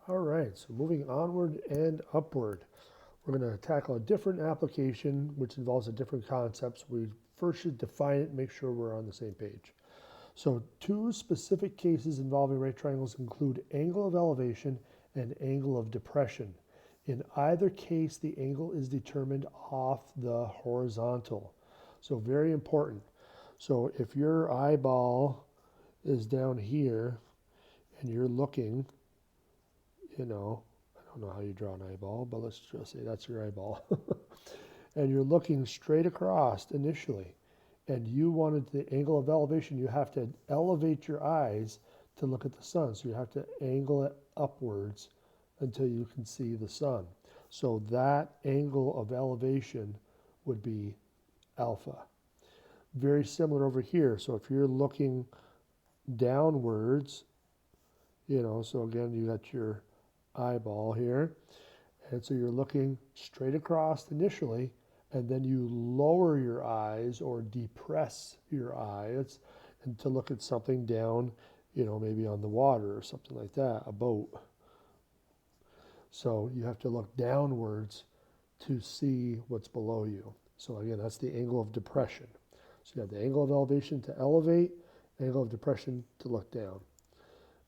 All right, so moving onward and upward, we're going to tackle a different application which involves a different concept. So we first should define it and make sure we're on the same page. So two specific cases involving right triangles include angle of elevation and angle of depression. In either case, the angle is determined off the horizontal. So very important. So if your eyeball is down here and you're looking, I don't know how you draw an eyeball, but let's just say that's your eyeball. And you're looking straight across initially, and you wanted the angle of elevation, you have to elevate your eyes to look at the sun. So you have to angle it upwards until you can see the sun. So that angle of elevation would be alpha. Very similar over here. So if you're looking downwards, so again, you got your eyeball here. And so you're looking straight across initially, and then you lower your eyes or depress your eyes and to look at something down, maybe on the water or something like that, a boat. So you have to look downwards to see what's below you. So again, that's the angle of depression. So you have the angle of elevation to elevate, angle of depression to look down.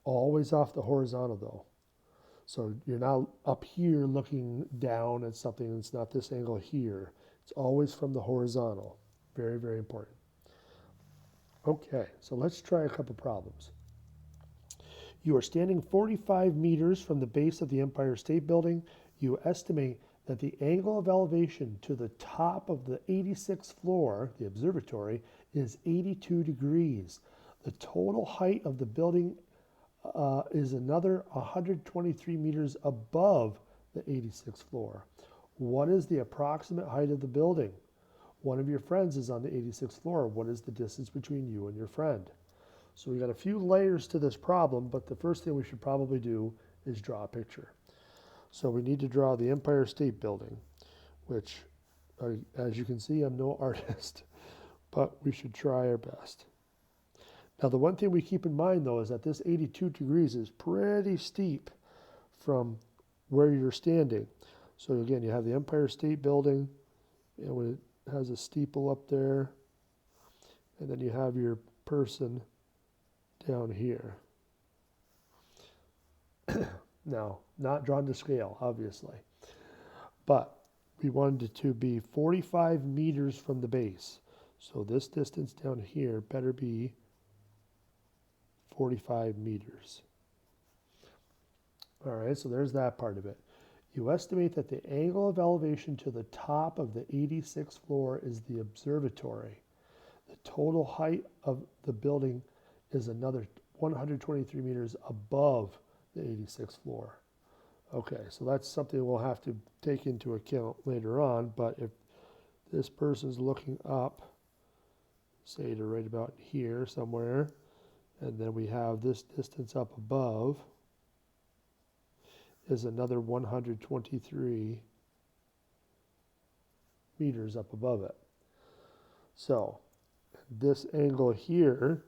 Always off the horizontal though. So you're not up here looking down at something. It's not this angle here. It's always from the horizontal. Very, very important. Okay, so let's try a couple problems. You are standing 45 meters from the base of the Empire State Building. You estimate that the angle of elevation to the top of the 86th floor, the observatory, is 82 degrees. The total height of the building is another 123 meters above the 86th floor. What is the approximate height of the building? One of your friends is on the 86th floor. What is the distance between you and your friend? So we got a few layers to this problem, but the first thing we should probably do is draw a picture. So we need to draw the Empire State Building, which, as you can see, I'm no artist, but we should try our best. Now, the one thing we keep in mind, though, is that this 82 degrees is pretty steep from where you're standing. So again, you have the Empire State Building, and when it has a steeple up there, and then you have your person down here. Now, not drawn to scale, obviously, but we wanted it to be 45 meters from the base. So this distance down here better be 45 meters. All right, so there's that part of it. You estimate that the angle of elevation to the top of the 86th floor is the observatory. The total height of the building is another 123 meters above the 86th floor. Okay, so that's something we'll have to take into account later on, but if this person's looking up, say to right about here somewhere, and then we have this distance up above is another 123 meters up above it. So this angle here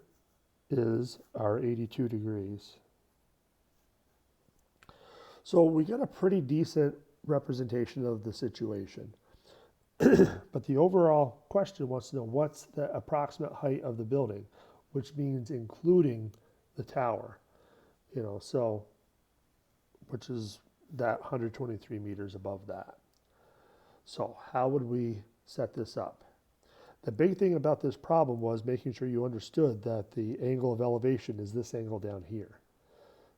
is our 82 degrees. So we got a pretty decent representation of the situation. But the overall question wants to know what's the approximate height of the building, which means including the tower, so which is that 123 meters above that. So how would we set this up? The big thing about this problem was making sure you understood that the angle of elevation is this angle down here.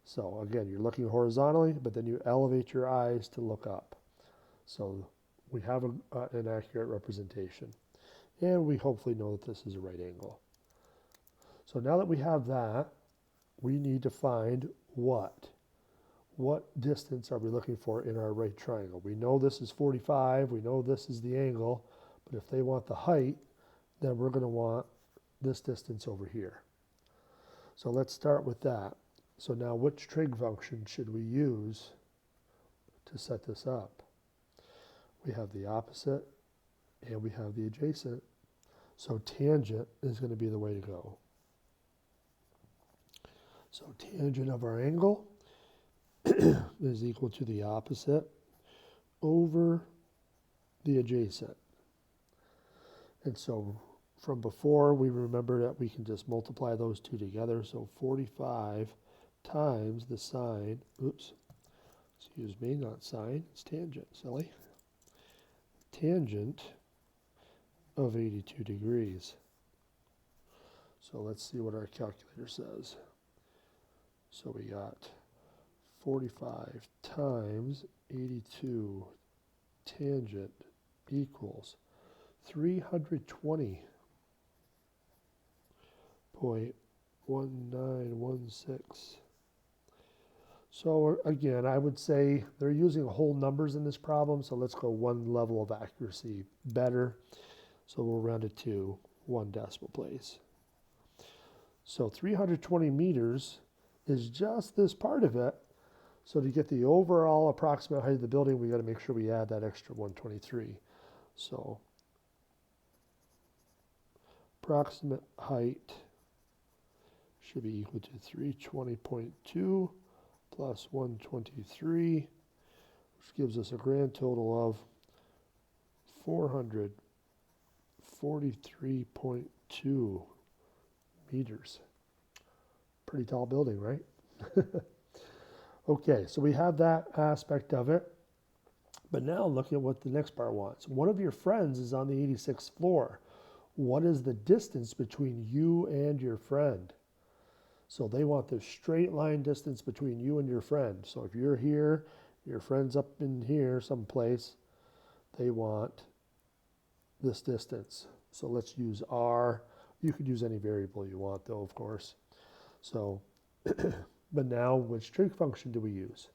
So again, you're looking horizontally, but then you elevate your eyes to look up. So we have an accurate representation. And we hopefully know that this is a right angle. So now that we have that, we need to find what? What distance are we looking for in our right triangle? We know this is 45, we know this is the angle, but if they want the height, then we're going to want this distance over here. So let's start with that. So now which trig function should we use to set this up? We have the opposite and we have the adjacent. So tangent is going to be the way to go. So tangent of our angle is equal to the opposite over the adjacent. And so from before, we remember that we can just multiply those two together. So 45 times the sine, excuse me, not sine, it's tangent, silly. Tangent of 82 degrees. So let's see what our calculator says. So we got 45 times 82 tangent equals 320.1916. So again, I would say they're using whole numbers in this problem, so let's go one level of accuracy better. So we'll round it to 1 decimal place. So 320 meters is just this part of it. So to get the overall approximate height of the building, we got to make sure we add that extra 123. So approximate height should be equal to 320.2 plus 123, which gives us a grand total of 443.2 meters. Pretty tall building, right? Okay, so we have that aspect of it. But now look at what the next part wants. One of your friends is on the 86th floor. What is the distance between you and your friend? So they want the straight line distance between you and your friend. So if you're here, your friend's up in here someplace, they want this distance. So let's use R. You could use any variable you want though, of course. So, but now which trig function do we use?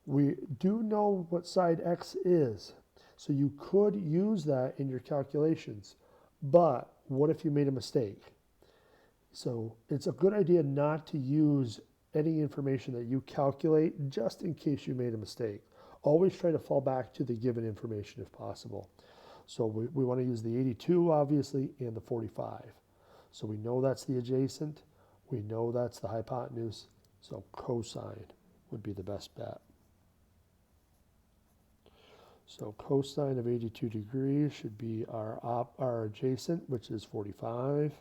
We do know what side X is. So you could use that in your calculations. But what if you made a mistake? So it's a good idea not to use any information that you calculate just in case you made a mistake. Always try to fall back to the given information if possible. So we want to use the 82 obviously and the 45. So we know that's the adjacent. We know that's the hypotenuse. So cosine would be the best bet. So cosine of 82 degrees should be our adjacent, which is 45.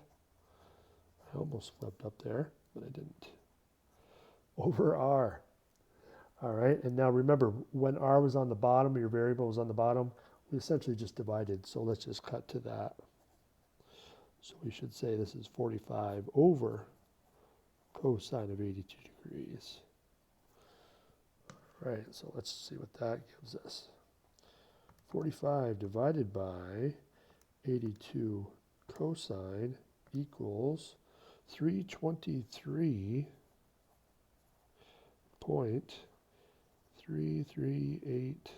I almost flipped up there, but I didn't. Over R. All right, and now remember, when R was on the bottom, your variable was on the bottom, we essentially just divided. So let's just cut to that. So we should say this is 45 over cosine of 82 degrees. All right, so let's see what that gives us. 45 divided by 82 cosine equals 323.338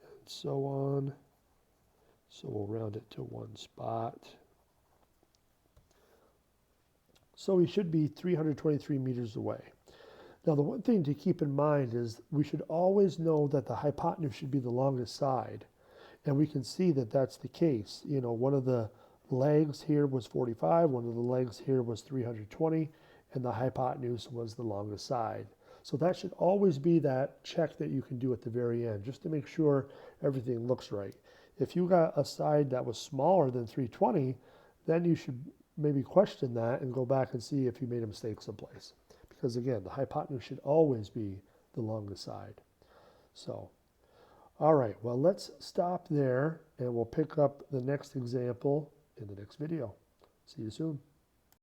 and so on. So we'll round it to one spot. So we should be 323 meters away. Now the one thing to keep in mind is we should always know that the hypotenuse should be the longest side. And we can see that that's the case. You know, one of the legs here was 45, one of the legs here was 320, and the hypotenuse was the longest side. So that should always be that check that you can do at the very end, just to make sure everything looks right. If you got a side that was smaller than 320, then you should maybe question that and go back and see if you made a mistake someplace. Because again, the hypotenuse should always be the longest side. So, all right, well, let's stop there and we'll pick up the next example in the next video. See you soon.